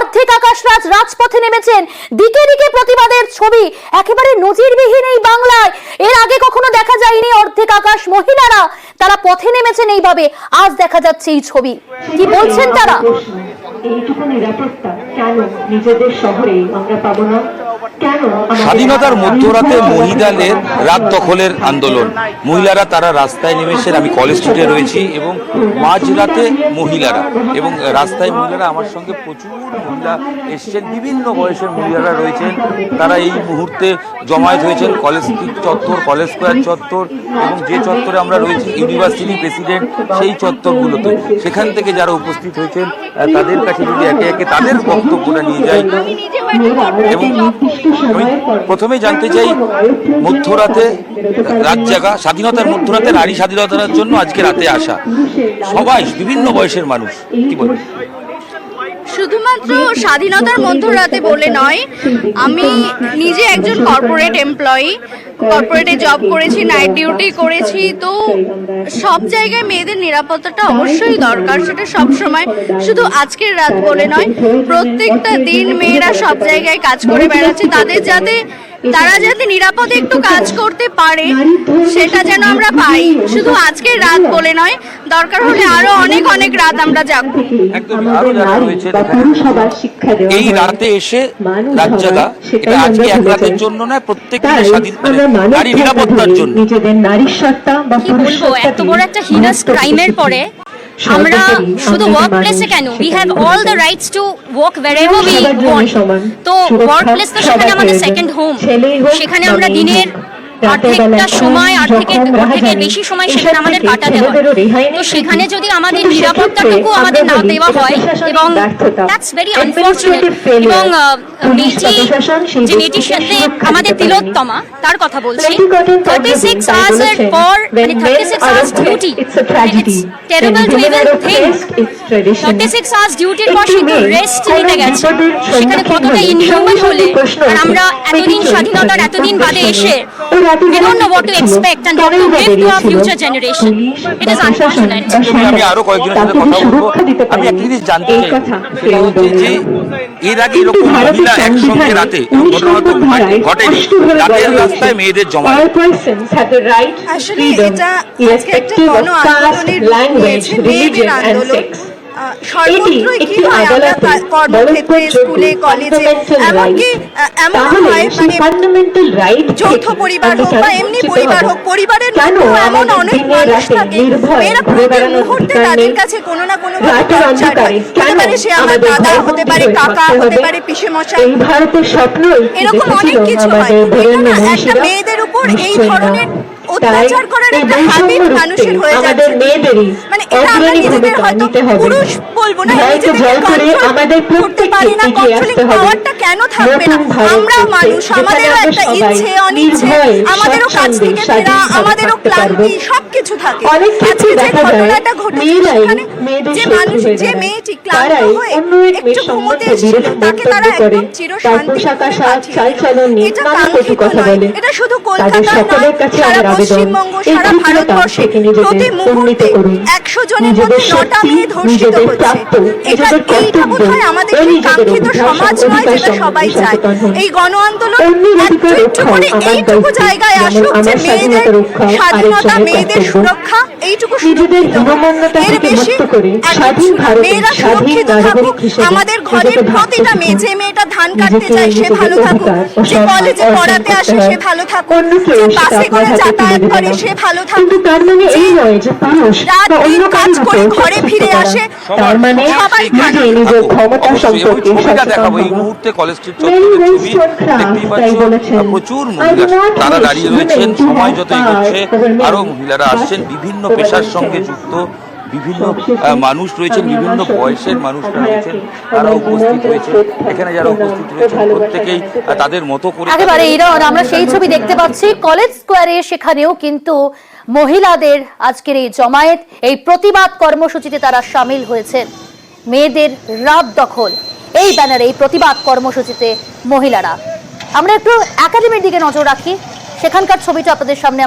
অর্ধেক আকাশ রাজ রাজপথে নেমেছেন, দিকে দিকে প্রতিবাদের ছবি, একেবারে নজিরবিহীন এই বাংলায়। এর আগে কখনো দেখা যায়নি অর্ধেক আকাশ মহিলারা তারা পথে নেমেছেন এইভাবে। আজ দেখা যাচ্ছে এই ছবি। কি বলছেন তারা? এইটুকু নিরাপত্তা কেন নিজেদের শহরে আমরা পাবো না? স্বাধীনতার মধ্যরাতে মহিলাদের রাত দখলের আন্দোলন, মহিলারা তারা রাস্তায় নেমেছেন। আমি কলেজ স্ট্রিটে রয়েছি এবং মাঝরাতে মহিলারা এবং রাস্তায় মহিলারা, আমার সঙ্গে প্রচুর মহিলা এসছেন, বিভিন্ন বয়সের মহিলারা রয়েছেন। তারা এই মুহূর্তে জমায়েত হয়েছেন কলেজ স্ট্রিট চত্বর, কলেজ স্কোয়ার চত্বর এবং যে চত্বরে আমরা রয়েছি ইউনিভার্সিটি প্রেসিডেন্ট, সেই চত্বরগুলোতে। সেখান থেকে যারা উপস্থিত হয়েছেন তাদের কাছে যদি একে একে তাদের বক্তব্যটা নিয়ে যাই। এবং আমি প্রথমেই জানতে চাই, মধ্যরাতে রাত জাগা, স্বাধীনতার মধ্যরাতে নারী স্বাধীনতার জন্য আজকে রাতে আসা সবাই বিভিন্ন বয়সের মানুষ, কি বলবেন? শুধুমাত্র স্বাধীনতার মধ্যরাতে বলে নয়, আমি নিজে একজন কর্পোরেট এমপ্লয়ি, কর্পোরেটে জব করেছি, নাইট ডিউটি করেছি। তো সব জায়গায় মেয়েদের নিরাপত্তাটা অবশ্যই দরকার, সেটা সব সময়, শুধু আজকের রাত বলে নয়, প্রত্যেকটা দিন মেয়েরা সব জায়গায় কাজ করে বেড়াচ্ছে। তারা যাতে নিরাপদে একটু কাজ করতে পারে সেটা যেন আমরা পাই। শুধু আজকের রাত বলে নয়, দরকার হলে আরো অনেক অনেক রাত আমরা জাগবো। এই রাতে এসে রাত জাগা, এটা আজকে এক রাতের জন্য নয়, প্রত্যেক নারী নিরাপত্তার জন্য। কি বলবো, এত বড় একটা হিনাস ক্রাইমের পরে আমরা শুধু ওয়ার্ক প্লেসে কেন, we have all the rights to work wherever we want। তো ওয়ার্ক প্লেস তো সেখানে আমাদের সেকেন্ড হোম, সেখানে আমরা দিনের অর্ধেকটা সময়, অর্ধেকের বেশি সময় সেখানে আমাদের কাটাতে হয়। তো সেখানে যদি আমাদের নিরাপত্তাটুকু আমাদের না দেওয়া হয়, এবং দ্যাটস ভেরি আনফর্চুনেট। এবং যে মেয়েটির সাথে আমাদের তিলোত্তমা, তার কথা বলছি, 36 hours এর পর, মানে 36 hours duty, it's terrible to even think. 36 hours ডিউটির পর সে রেস্ট নিতে গেছে, সেখানে কতটা ইনহিউম্যান হলে। আর আমরা এতদিন স্বাধীনতার এতদিন বাদে এসে we don't know what to expect and what to give to our future generation. It is unfortunate. আমি আরো কয়েকজনের সাথে কথা বলবো। আমি একটা জিনিস জানতে চাই, সেটা হচ্ছে যে এর আগে এরকম মহিলা একসঙ্গে রাতে ঘটনা তো ঘটেনি, রাতের রাস্তায় মেয়েদের জমায়েত। আসলে এটা আজকে একটা গণ আন্দোলনের রূপ নিয়েছে, মেয়েদের আন্দোলন। সর্বত্রই কি হয়, আমরা কর্মক্ষেত্রে, স্কুলে, কলেজে, এমনকি এমন হয়, মানে যৌথ পরিবার হোক বা এমনি পরিবার হোক, পরিবারের মধ্যেও এমন অনেক মানুষ থাকে, মেয়েরা প্রতি মুহূর্তে তাদের কাছে কোনো না কোনো ভাবে টর্চার হয়। হতে পারে সে আমার দাদা, হতে পারে কাকা, হতে পারে পিসেমশাই, এরকম অনেক কিছু হয়। একটা মেয়েদের উপর এই ধরনের অত্যাচার করার একটা হ্যাবিট মানুষের হয়ে যাচ্ছে। মানে এটা আমরা নিজেদের হয়তো পুরুষ বলবো না, নিজেদেরকে কন্ট্রোল করতে পারি না। কন্ট্রোলিং পাওয়ারটা কেন থাকবে না? আমরাও মানুষ, আমাদেরও একটা ইচ্ছে অনিচ্ছে, আমাদেরও কাজ থেকে ফেরা, আমাদেরও ক্লান্তি, সবকিছু থাকে। আজকে যে ঘটনাটা ঘটেছে, সেখানে যে মানুষ, যে মেয়েটি ক্লান্ত হয়ে একটু ঘুমোতে এসেছিল, তাকে তারা একদম চিরশান্তি এটা কাঙ্ক্ষিত নয়। এটা শুধু কলকাতা নয়, সারা পশ্চিমবঙ্গ, সারা ভারতবর্ষে প্রতি মুহূর্তে 100 জনের মধ্যে 9টা মেয়ে ধর্ষিত হচ্ছে। এইটা বোধহয় আমাদের সেই কাঙ্ক্ষিত সমাজ নয় যেটা সবাই চায়। এই গণ আন্দোলন একটু একটু করে এইটুকু জায়গায় আসুক যে মেয়েদের স্বাধীনতা, মেয়েদের সুরক্ষা, এইটুকু সুরক্ষিত। এর বেশি মেয়েরা সুরক্ষিত থাকুক। আমাদের ঘরের প্রতিটা মেয়ে, যে মেয়েটা ধান কাটতে যায় সে ভালো থাকুক, যে কলেজে পড়াতে আসে সে ভালো থাকুক, যে বাসে করে যাতায়াত করে সে ভালো থাকুক, রাত দিন কাজ করে ঘরে ফিরে আসে, সবাই দেখাবো। এই মুহূর্তে কলেজ স্ট্রিট চত্বরের ছবি দেখতেই পাচ্ছেন, প্রচুর মহিলা তারা দাঁড়িয়ে রয়েছেন। সময় যত এগোচ্ছে আরো মহিলারা আসছেন, বিভিন্ন পেশার সঙ্গে যুক্ত বিভিন্ন মানুষ রয়েছেন, বিভিন্ন বয়সের মানুষরা রয়েছেন, তারা উপস্থিত হয়েছে। এখানে যারা উপস্থিত হয়েছেন প্রত্যেকেই তাদের মতো করে একেবারে আমরা সেই ছবি দেখতে পাচ্ছি কলেজ স্কোয়ারে। সেখানেও কিন্তু মহিলাদের আজকের এই জমায়েত, এই প্রতিবাদ কর্মসূচিতে তারা সামিল হয়েছেন। মেয়েদের রাত দখল, এই ব্যানারে এই প্রতিবাদ কর্মসূচিতে মহিলারা। আমরা একটু একাডেমির দিকে নজর রাখি, সেখানকার ছবিটা আপনাদের সামনে আমরা